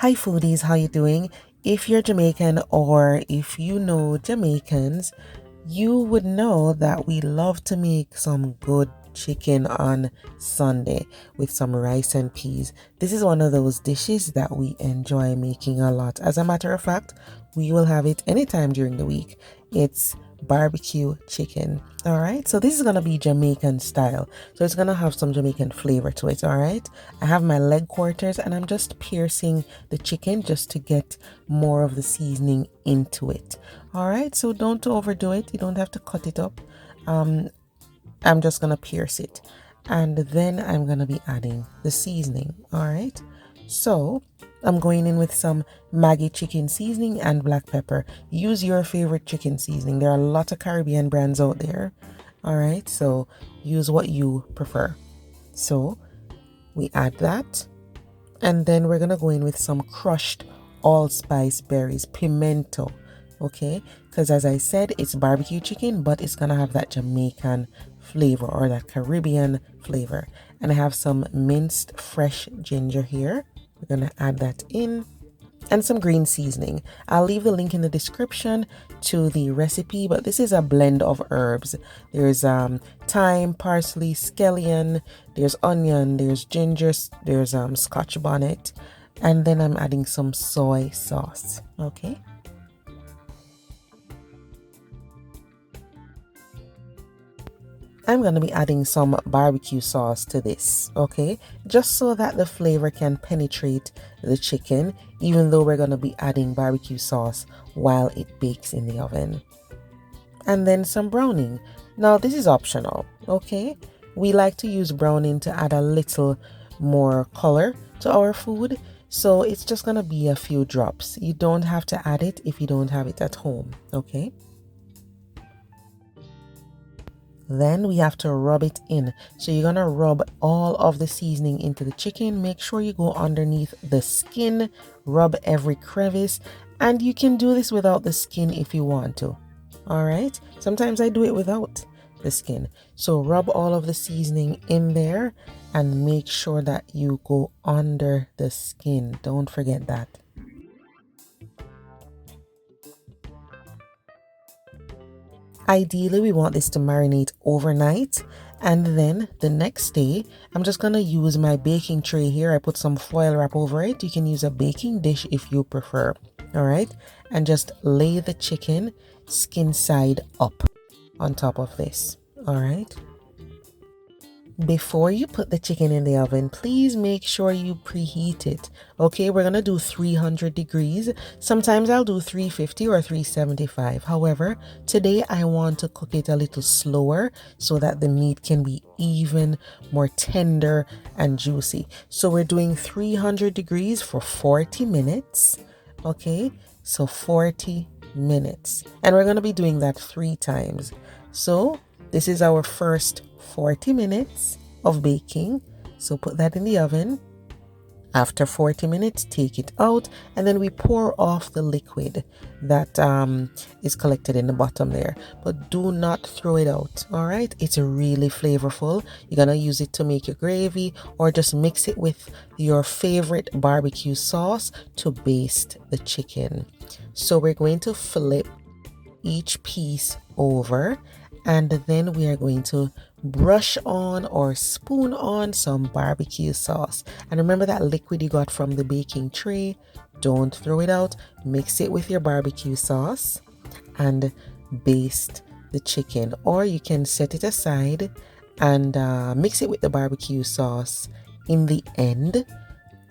Hi foodies, how you doing? If you're Jamaican or if you know Jamaicans, you would know that we love to make some good chicken on Sunday with some rice and peas. This is one of those dishes that we enjoy making a lot. As a matter of fact, we will have it anytime during the week. It's barbecue chicken. All right, so this is gonna be Jamaican style, so it's gonna have some Jamaican flavor to it. All right, I have my leg quarters and I'm just piercing the chicken just to get more of the seasoning into it. All right, so don't overdo it. You don't have to cut it up. Um, I'm just gonna pierce it, and then I'm gonna be adding the seasoning. All right, so I'm going in with some Maggi chicken seasoning and black pepper. Use your favorite chicken seasoning. There are a lot of Caribbean brands out there. All right, so use what you prefer. So we add that, and then we're gonna go in with some crushed allspice berries, pimento. Okay, because as I said, it's barbecue chicken, but it's gonna have that Jamaican flavor or that Caribbean flavor. And I have some minced fresh ginger here. We're gonna add that in, and some green seasoning. I'll leave the link in the description to the recipe, but this is a blend of herbs. There's thyme, parsley, scallion, there's onion, there's ginger, there's scotch bonnet, and then I'm adding some soy sauce. Okay. I'm going to be adding some barbecue sauce to this, okay? Just so that the flavor can penetrate the chicken, even though we're going to be adding barbecue sauce while it bakes in the oven. And then some browning. Now, this is optional, okay? We like to use browning to add a little more color to our food, so it's just going to be a few drops. You don't have to add it if you don't have it at home, okay? Then we have to rub it in. So you're gonna rub all of the seasoning into the chicken. Make sure you go underneath the skin, rub every crevice, and you can do this without the skin if you want to. All right, sometimes I do it without the skin. So rub all of the seasoning in there and make sure that you go under the skin. Don't forget that. Ideally, we want this to marinate overnight, and then the next day, I'm just gonna use my baking tray here. I put some foil wrap over it. You can use a baking dish if you prefer. All right, and just lay the chicken skin side up on top of this. All right. Before you put the chicken in the oven, please make sure you preheat it. Okay, we're gonna do 300 degrees. Sometimes I'll do 350 or 375. However, today I want to cook it a little slower so that the meat can be even more tender and juicy. So we're doing 300 degrees for 40 minutes. Okay, so 40 minutes. And we're gonna be doing that 3 times. So this is our first 40 minutes of baking. So put that in the oven. After 40 minutes, take it out, and then we pour off the liquid that is collected in the bottom there. But do not throw it out, all right? It's really flavorful. You're gonna use it to make your gravy or just mix it with your favorite barbecue sauce to baste the chicken. So we're going to flip each piece over, and then we are going to brush on or spoon on some barbecue sauce. And remember that liquid you got from the baking tray, don't throw it out. Mix it with your barbecue sauce and baste the chicken, or you can set it aside and mix it with the barbecue sauce in the end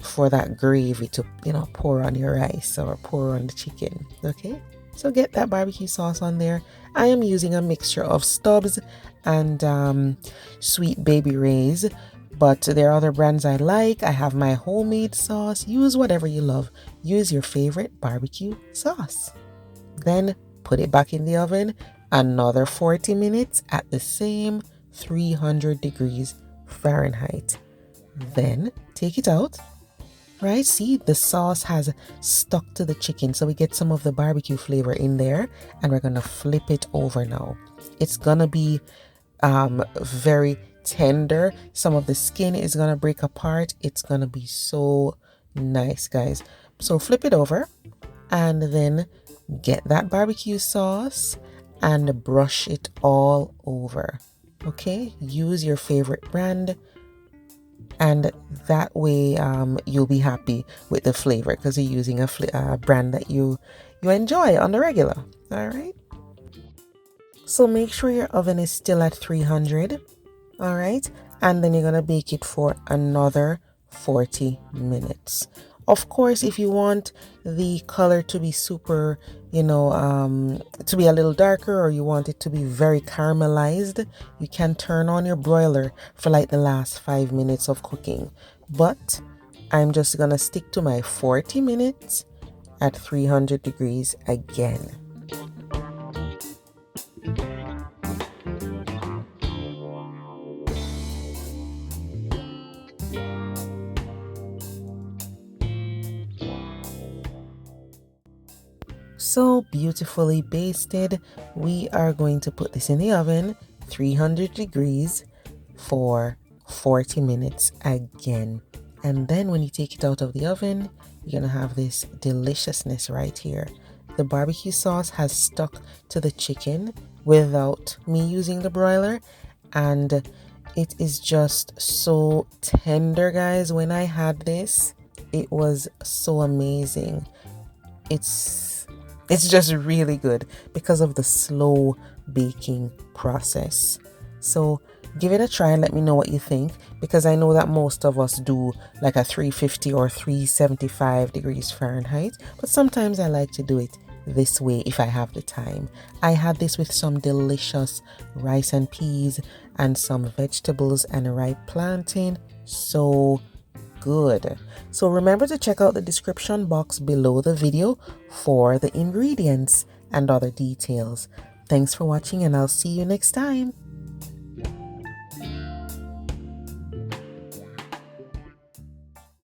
for that gravy to pour on your rice or pour on the chicken. Okay, so get that barbecue sauce on there. I am using a mixture of Stubbs and Sweet Baby Ray's, but there are other brands I like. I have my homemade sauce. Use whatever you love. Use your favorite barbecue sauce. Then put it back in the oven another 40 minutes at the same 300 degrees Fahrenheit. Then take it out. Right, see, the sauce has stuck to the chicken, so we get some of the barbecue flavor in there, and we're gonna flip it over now. It's gonna be very tender. Some of the skin is gonna break apart. It's gonna be so Nice, guys. So flip it over and then get that barbecue sauce and brush it all over. Okay, use your favorite brand, and that way you'll be happy with the flavor because you're using a brand that you enjoy on the regular. All right, so make sure your oven is still at 300. All right, and then you're gonna bake it for another 40 minutes. Of course, if you want the color to be super, to be a little darker, or you want it to be very caramelized, you can turn on your broiler for like the last 5 minutes of cooking. But I'm just gonna stick to my 40 minutes at 300 degrees again. So beautifully basted, we are going to put this in the oven 300 degrees for 40 minutes again. And then when you take it out of the oven, you're gonna have this deliciousness right here. The barbecue sauce has stuck to the chicken without me using the broiler, and it is just so tender, guys. When I had this, it was so amazing. It's just really good because of the slow baking process. So give it a try and let me know what you think, because I know that most of us do like a 350 or 375 degrees Fahrenheit, but sometimes I like to do it this way if I have the time. I had this with some delicious rice and peas and some vegetables and ripe plantain. So good. So remember to check out the description box below the video for the ingredients and other details. Thanks for watching, and I'll see you next time.